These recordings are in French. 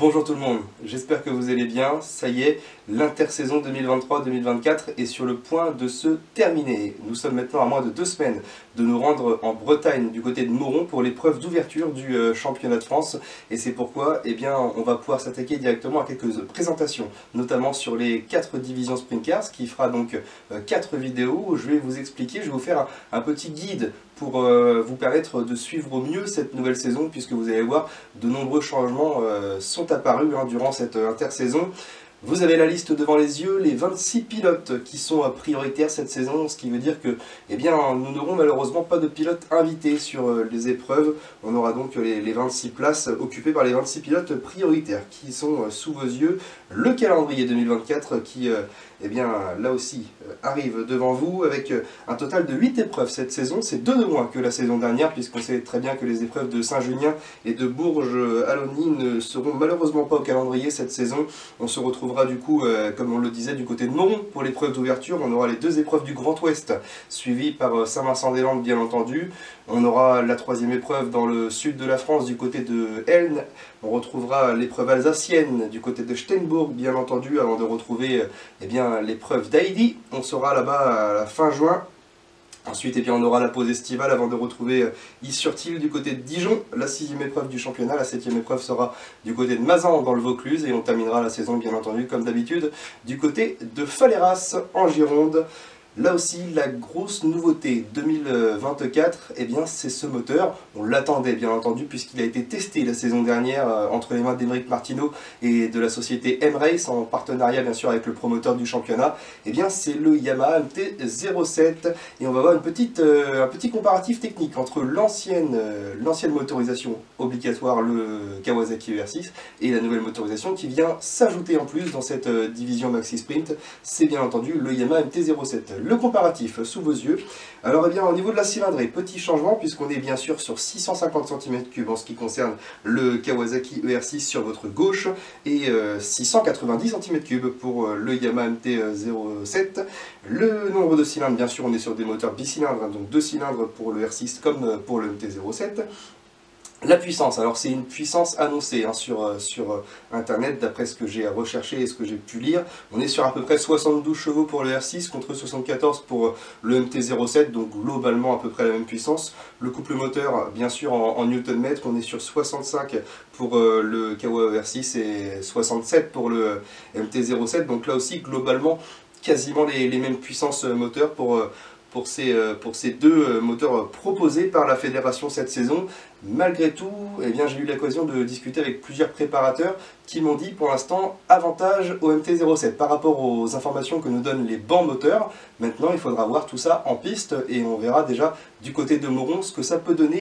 Bonjour tout le monde, j'espère que vous allez bien. Ça y est, l'intersaison 2023-2024 est sur le point de se terminer. Nous sommes maintenant à moins de 2 semaines de nous rendre en Bretagne, du côté de Moron, pour l'épreuve d'ouverture du championnat de France. Et c'est pourquoi on va pouvoir s'attaquer directement à quelques présentations, notamment sur les 4 divisions Sprint Cars, qui fera donc 4 vidéos où je vais vous expliquer, je vais vous faire un petit guide pour vous permettre de suivre au mieux cette nouvelle saison, puisque vous allez voir, de nombreux changements sont apparus durant cette intersaison. Vous avez la liste devant les yeux, les 26 pilotes qui sont prioritaires cette saison, ce qui veut dire que nous n'aurons malheureusement pas de pilotes invités sur les épreuves. On aura donc les 26 places occupées par les 26 pilotes prioritaires qui sont sous vos yeux. Le calendrier 2024 qui, là aussi, arrive devant vous avec un total de 8 épreuves cette saison. C'est 2 de moins que la saison dernière, puisqu'on sait très bien que les épreuves de Saint-Junien et de Bourges-Allogny ne seront malheureusement pas au calendrier cette saison. On se retrouvera du coup, comme on le disait, du côté de Moron pour l'épreuve d'ouverture. On aura les 2 épreuves du Grand Ouest, suivies par Saint-Vincent-des-Landes bien entendu. On aura la 3e épreuve dans le sud de la France du côté de Elne. On retrouvera l'épreuve alsacienne du côté de Steinbourg bien entendu, avant de retrouver l'épreuve d'Heidi. On sera là-bas à la fin juin. Ensuite, on aura la pause estivale avant de retrouver Is-sur-Tille du côté de Dijon, la 6e épreuve du championnat. La 7e épreuve sera du côté de Mazan dans le Vaucluse, et on terminera la saison bien entendu comme d'habitude du côté de Falleras en Gironde. Là aussi, la grosse nouveauté 2024, c'est ce moteur. On l'attendait bien entendu puisqu'il a été testé la saison dernière entre les mains d'Émeric Martineau et de la société M-Race en partenariat bien sûr avec le promoteur du championnat. C'est le Yamaha MT-07 et on va voir un petit comparatif technique entre l'ancienne motorisation obligatoire, le Kawasaki ER6, et la nouvelle motorisation qui vient s'ajouter en plus dans cette division Maxi Sprint. C'est bien entendu le Yamaha MT-07. Le comparatif sous vos yeux. Alors au niveau de la cylindrée, petit changement puisqu'on est bien sûr sur 650 cm3 en ce qui concerne le Kawasaki ER6 sur votre gauche et 690 cm3 pour le Yamaha MT-07. Le nombre de cylindres, bien sûr on est sur des moteurs bicylindres, donc 2 cylindres pour le R6 comme pour le MT-07. La puissance, alors c'est une puissance annoncée sur internet d'après ce que j'ai recherché et ce que j'ai pu lire. On est sur à peu près 72 chevaux pour le R6 contre 74 pour le MT-07, donc globalement à peu près la même puissance. Le couple moteur, bien sûr en Nm, on est sur 65 pour le Kawa R6 et 67 pour le MT-07, donc là aussi globalement quasiment les mêmes puissances moteurs pour ces 2 moteurs proposés par la fédération cette saison. Malgré tout, j'ai eu l'occasion de discuter avec plusieurs préparateurs qui m'ont dit pour l'instant avantage au MT-07 par rapport aux informations que nous donnent les bancs moteurs. Maintenant il faudra voir tout ça en piste et on verra déjà du côté de Moron ce que ça peut donner.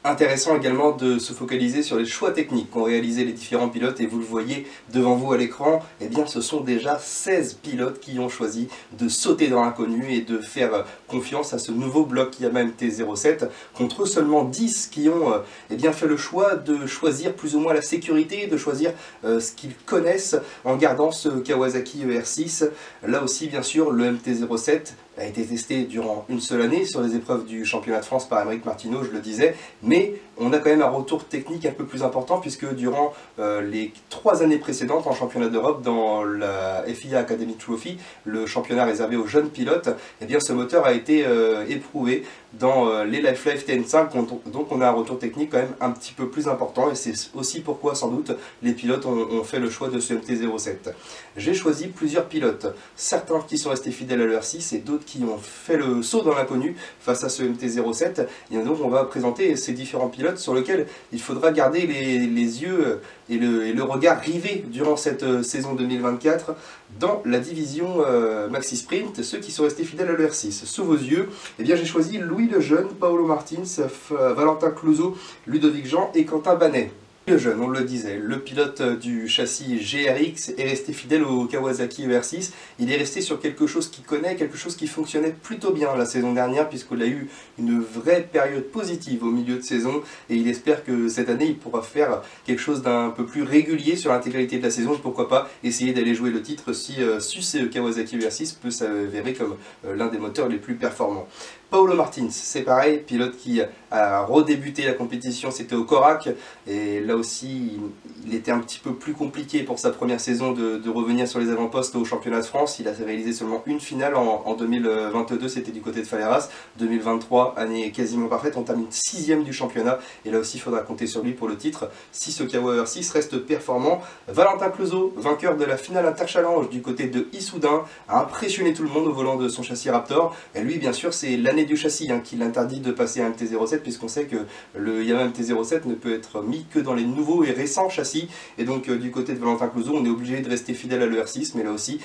Intéressant également de se focaliser sur les choix techniques qu'ont réalisé les différents pilotes, et vous le voyez devant vous à l'écran, ce sont déjà 16 pilotes qui ont choisi de sauter dans l'inconnu et de faire confiance à ce nouveau bloc Yamaha MT-07 contre seulement 10 qui ont fait le choix de choisir plus ou moins la sécurité, de choisir ce qu'ils connaissent en gardant ce Kawasaki ER6. Là aussi bien sûr le MT-07 a été testé durant une seule année sur les épreuves du championnat de France par Émeric Martineau, je le disais, mais on a quand même un retour technique un peu plus important puisque durant les 3 années précédentes en championnat d'Europe dans la FIA Academy Trophy, le championnat réservé aux jeunes pilotes, ce moteur a été éprouvé dans les Life TN5, donc on a un retour technique quand même un petit peu plus important, et c'est aussi pourquoi sans doute les pilotes ont fait le choix de ce MT-07. J'ai choisi plusieurs pilotes, certains qui sont restés fidèles à l'ER6 et d'autres qui ont fait le saut dans l'inconnu face à ce MT-07, et donc on va présenter ces différents pilotes sur lesquels il faudra garder les yeux et le regard rivé durant cette saison 2024 dans la division Maxi Sprint, ceux qui sont restés fidèles à l'ER6. Sous vos yeux, j'ai choisi Louis Lejeune, Paolo Martins, Valentin Clouseau, Ludovic Jean et Quentin Banet. Le jeune, on le disait, le pilote du châssis GRX est resté fidèle au Kawasaki ER6. Il est resté sur quelque chose qu'il connaît, quelque chose qui fonctionnait plutôt bien la saison dernière, puisqu'il a eu une vraie période positive au milieu de saison, et il espère que cette année il pourra faire quelque chose d'un peu plus régulier sur l'intégralité de la saison, et pourquoi pas essayer d'aller jouer le titre si ce Kawasaki ER6 peut s'avérer comme l'un des moteurs les plus performants. Paulo Martins, c'est pareil, pilote qui a redébuté la compétition, c'était au Corac, et là aussi il était un petit peu plus compliqué pour sa première saison de revenir sur les avant-postes au championnat de France. Il a réalisé seulement une finale en 2022, c'était du côté de Faleras. 2023, année quasiment parfaite, on termine 6ème du championnat, et là aussi il faudra compter sur lui pour le titre si ce Kawa ER6 reste performant. Valentin Clouzot, vainqueur de la finale Interchallenge du côté de Issoudun, a impressionné tout le monde au volant de son châssis Raptor, et lui bien sûr c'est l'année du châssis qui l'interdit de passer à MT-07, puisqu'on sait que le Yamaha MT-07 ne peut être mis que dans les nouveaux et récents châssis, et donc du côté de Valentin Clouzot on est obligé de rester fidèle à l'ER6, mais là aussi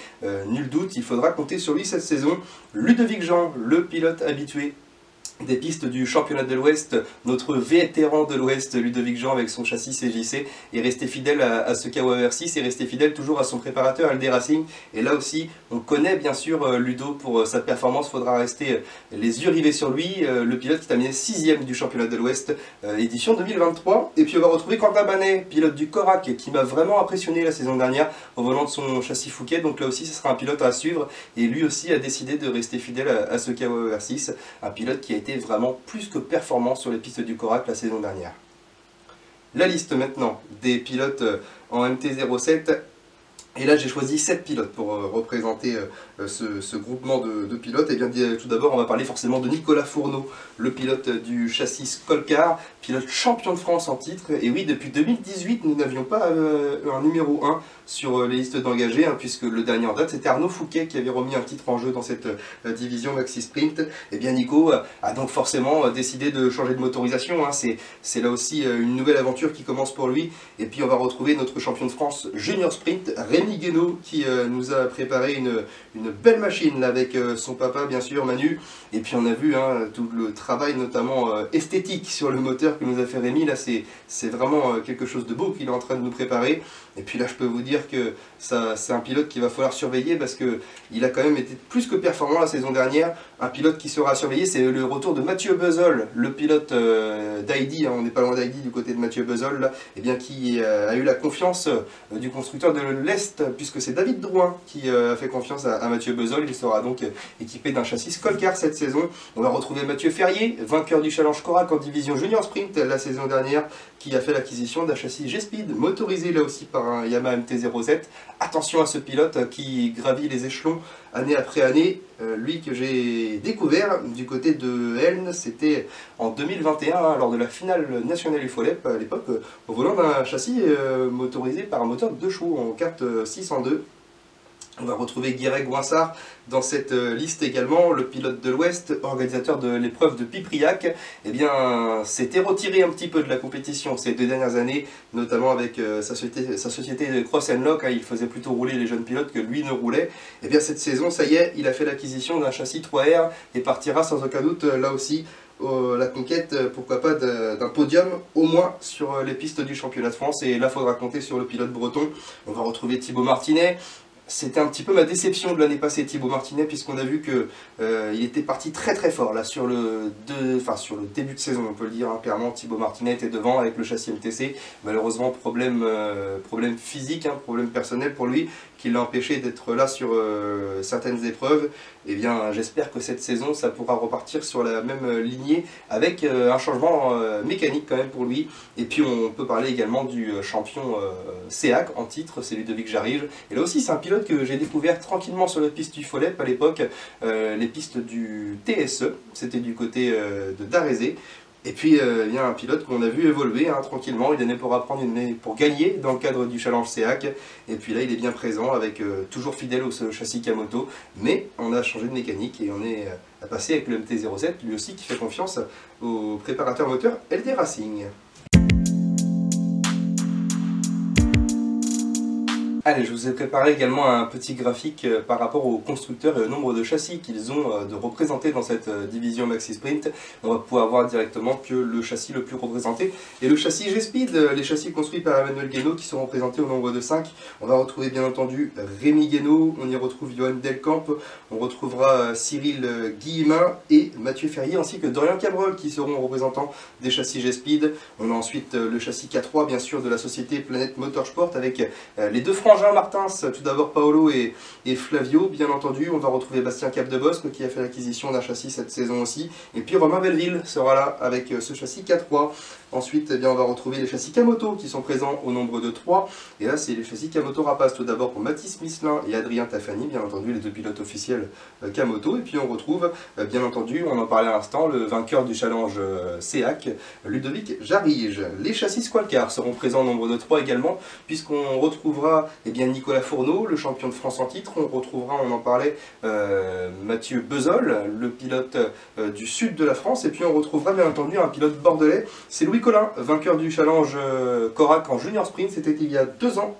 nul doute, il faudra compter sur lui cette saison. Ludovic Jean, le pilote habitué des pistes du championnat de l'Ouest, notre vétéran de l'Ouest, Ludovic Jean, avec son châssis CJC, est resté fidèle à ce Kawa ER6 et resté fidèle toujours à son préparateur LD Racing. Et là aussi, on connaît bien sûr Ludo pour sa performance, il faudra rester les yeux rivés sur lui, le pilote qui terminait 6ème du championnat de l'Ouest, édition 2023. Et puis on va retrouver Quentin Banet, pilote du Corac, qui m'a vraiment impressionné la saison dernière au volant de son châssis Fouquet. Donc là aussi, ce sera un pilote à suivre, et lui aussi a décidé de rester fidèle à ce Kawa ER6, un pilote qui a été vraiment plus que performant sur les pistes du Corac la saison dernière. La liste maintenant des pilotes en MT-07, et là j'ai choisi 7 pilotes pour représenter ce groupement de pilotes. Et bien tout d'abord on va parler forcément de Nicolas Fourneau, le pilote du châssis Skolcar, pilote champion de France en titre. Et oui, depuis 2018 nous n'avions pas un numéro 1 sur les listes d'engagés, puisque le dernier en date c'était Arnaud Fouquet qui avait remis un titre en jeu dans cette division Maxi Sprint. Et bien Nico a donc forcément décidé de changer de motorisation, c'est là aussi une nouvelle aventure qui commence pour lui. Et puis on va retrouver notre champion de France Junior Sprint, Rémi Guénaud, qui nous a préparé une belle machine là, avec son papa bien sûr, Manu. Et puis on a vu tout le travail notamment esthétique sur le moteur que nous a fait Rémi. Là c'est vraiment quelque chose de beau qu'il est en train de nous préparer. Et puis là je peux vous dire que c'est un pilote qu'il va falloir surveiller, parce qu'il a quand même été plus que performant la saison dernière. Un pilote qui sera surveillé, c'est le retour de Mathieu Bezold, le pilote d'Heidi, on n'est pas loin d'Heidi du côté de Mathieu Bezold, là, et bien, qui a eu la confiance du constructeur de l'Est, puisque c'est David Drouin qui a fait confiance à Mathieu Bezold. Il sera donc équipé d'un châssis Skolcar cette saison. On va retrouver Mathieu Ferrier, vainqueur du Challenge Corac en division Junior Sprint la saison dernière, qui a fait l'acquisition d'un châssis G-Speed, motorisé là aussi par un Yamaha MT-07. Attention à ce pilote qui gravit les échelons année après année. Lui que j'ai découvert du côté de Helne, c'était en 2021, lors de la finale nationale du Folep, à l'époque, au volant d'un châssis motorisé par un moteur de 2 chevaux en carte 602. On va retrouver Guirec Goinsard dans cette liste également, le pilote de l'Ouest, organisateur de l'épreuve de Pipriac. Eh bien, s'était retiré un petit peu de la compétition ces 2 dernières années, notamment avec sa société de Cross & Lock. Il faisait plutôt rouler les jeunes pilotes que lui ne roulait. Eh bien, cette saison, ça y est, il a fait l'acquisition d'un châssis 3R et partira sans aucun doute là aussi la conquête, pourquoi pas, d'un podium, au moins sur les pistes du championnat de France. Et là, il faudra compter sur le pilote breton. On va retrouver Thibaut Martinet. C'était un petit peu ma déception de l'année passée, Thibaut Martinet, puisqu'on a vu qu'il était parti très très fort là sur le début de saison, on peut le dire clairement. Thibaut Martinet était devant avec le châssis MTC. Malheureusement, problème physique, problème personnel pour lui, qui l'a empêché d'être là sur certaines épreuves. Et bien, j'espère que cette saison, ça pourra repartir sur la même lignée, avec un changement mécanique quand même pour lui. Et puis on peut parler également du champion SEAC en titre, c'est Ludovic Jarige. Et là aussi, c'est un pilote que j'ai découvert tranquillement sur la piste du Folep à l'époque, les pistes du TSE, c'était du côté de Darézé. Et puis il y a un pilote qu'on a vu évoluer tranquillement. Il est né pour apprendre, il est né pour gagner dans le cadre du Challenge SEAC. Et puis là il est bien présent, avec toujours fidèle au châssis Kamoto. Mais on a changé de mécanique et on est à passer avec le MT-07, lui aussi qui fait confiance au préparateur moteur LD Racing. Allez, je vous ai préparé également un petit graphique par rapport aux constructeurs et au nombre de châssis qu'ils ont de représentés dans cette division Maxi Sprint. On va pouvoir voir directement que le châssis le plus représenté est le châssis G-Speed, les châssis construits par Emmanuel Guénaud qui sont représentés au nombre de 5. On va retrouver bien entendu Rémi Guénaud, on y retrouve Johan Delcamp, on retrouvera Cyril Guillemin et Mathieu Ferrier ainsi que Dorian Cabrol qui seront représentants des châssis G-Speed. On a ensuite le châssis K3 bien sûr de la société Planète Motorsport avec les deux frangins Martins, tout d'abord Paolo et Flavio, bien entendu. On va retrouver Bastien Capdebosque qui a fait l'acquisition d'un châssis cette saison aussi. Et puis Romain Belleville sera là avec ce châssis K3. Ensuite, eh bien, on va retrouver les châssis Kamoto qui sont présents au nombre de 3. Et là, c'est les châssis Kamoto Rapace, tout d'abord pour Mathis Misselin et Adrien Tafani, bien entendu, les deux pilotes officiels Kamoto. Et puis on retrouve, bien entendu, on en parlait à l'instant, le vainqueur du challenge SEAC, Ludovic Jarige. Les châssis Squalcar seront présents au nombre de 3 également, puisqu'on retrouvera eh bien, Nicolas Fourneau, le champion de France en titre. On retrouvera, on en parlait, Mathieu Bezol, le pilote du sud de la France. Et puis on retrouvera bien entendu un pilote bordelais, c'est Louis Collin, vainqueur du challenge Corac en junior sprint, c'était il y a 2 ans.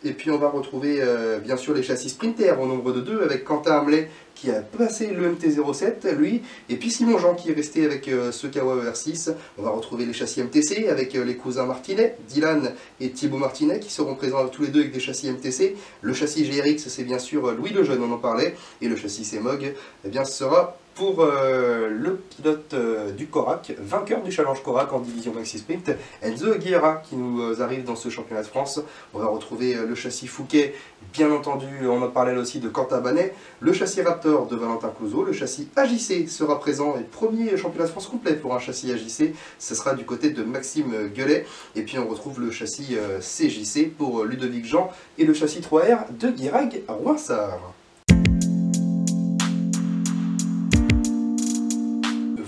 Et puis on va retrouver bien sûr les châssis Sprinter au nombre de 2 avec Quentin Hamlet qui a passé le MT-07 lui, et puis Simon Jean qui est resté avec ce Kawa ER6. On va retrouver les châssis MTC avec les cousins Martinet, Dylan et Thibaut Martinet qui seront présents tous les deux avec des châssis MTC. Le châssis GRX c'est bien sûr Louis Lejeune, on en parlait, et le châssis CMOG eh bien, sera pour le pilote du Corac, vainqueur du challenge Corac en division Maxi Sprint, Enzo Aguilera qui nous arrive dans ce championnat de France. On va retrouver le châssis Fouquet, bien entendu, on en parlait là aussi de Quentin Banet, le châssis Raptor de Valentin Clouzot, le châssis AJC sera présent et premier championnat de France complet pour un châssis AJC, ce sera du côté de Maxime Gueulet. Et puis on retrouve le châssis CJC pour Ludovic Jean et le châssis 3R de Guirag Roinsard.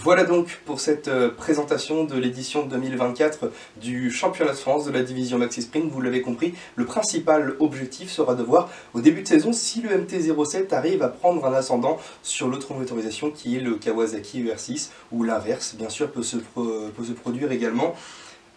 Voilà donc pour cette présentation de l'édition 2024 du championnat de France de la division Maxi Sprint. Vous l'avez compris, le principal objectif sera de voir au début de saison si le MT-07 arrive à prendre un ascendant sur l'autre motorisation qui est le Kawasaki ER6 ou l'inverse bien sûr peut se produire également.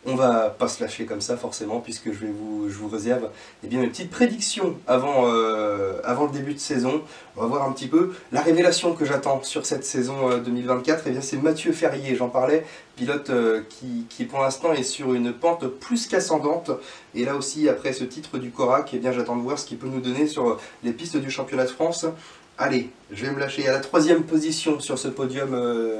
On va pas se lâcher comme ça forcément puisque je vous réserve eh bien, mes petites prédictions avant le début de saison. On va voir un petit peu la révélation que j'attends sur cette saison 2024. Eh bien c'est Mathieu Ferrier, j'en parlais, pilote qui pour l'instant est sur une pente plus qu'ascendante. Et là aussi après ce titre du Corac, eh bien j'attends de voir ce qu'il peut nous donner sur les pistes du championnat de France. Allez, je vais me lâcher à la 3e position sur ce podium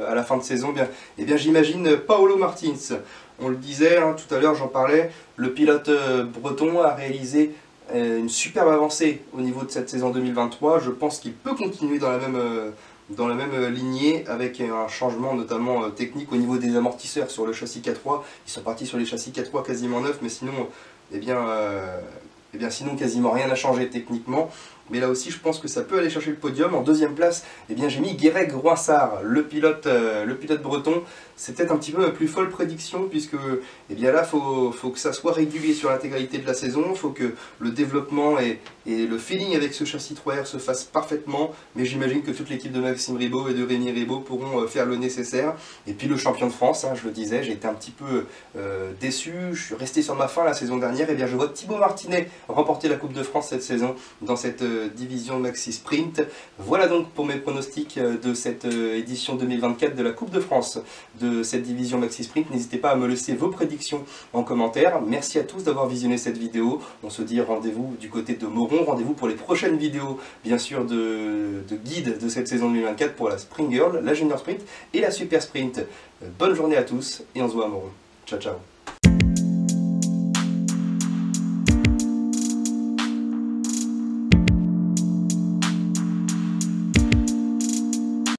à la fin de saison. Eh bien j'imagine Paolo Martins. On le disait hein, tout à l'heure, j'en parlais, le pilote breton a réalisé une superbe avancée au niveau de cette saison 2023. Je pense qu'il peut continuer dans la même lignée avec un changement notamment technique au niveau des amortisseurs sur le châssis K3. Ils sont partis sur les châssis K3 quasiment neufs, mais sinon, sinon quasiment rien n'a changé techniquement. Mais là aussi, je pense que ça peut aller chercher le podium. En 2e place, eh bien, j'ai mis Guirag Roinsard, le pilote breton. C'est peut-être un petit peu ma plus folle prédiction, puisque eh bien là, faut que ça soit régulier sur l'intégralité de la saison. Il faut que le développement et le feeling avec ce châssis 3R se fasse parfaitement. Mais j'imagine que toute l'équipe de Maxime Ribaud et de Rémi Ribaud pourront faire le nécessaire. Et puis le champion de France, hein, je le disais, j'ai été un petit peu déçu. Je suis resté sur ma faim la saison dernière. Et bien, je vois Thibaut Martinet remporter la Coupe de France cette saison dans cette division Maxi Sprint. Voilà donc pour mes pronostics de cette édition 2024 de la Coupe de France de cette division Maxi Sprint. N'hésitez pas à me laisser vos prédictions en commentaire. Merci à tous d'avoir visionné cette vidéo. On se dit rendez-vous du côté de Moron. Rendez-vous pour les prochaines vidéos, bien sûr, de guide de cette saison 2024 pour la Spring Girl, la Junior Sprint et la Super Sprint. Bonne journée à tous et on se voit à Moron. Ciao, ciao.